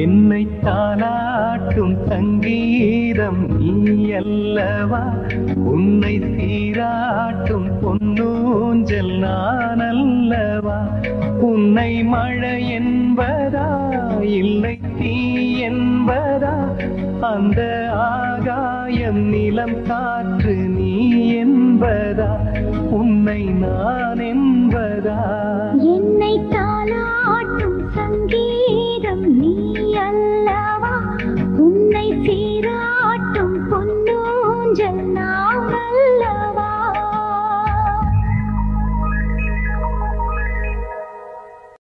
என்னை தாலாட்டும் சங்கீதம் நீ அல்லவா, உன்னை சீராட்டும் பொன்னூஞ்சல் நான் அல்லவா. உன்னை மழை என்பதா இல்லை தீ என்பதா, அந்த ஆகாயம் நிலம் காற்று நீ என்பதா, உன்னை நான் என்பதா. என்னை தானா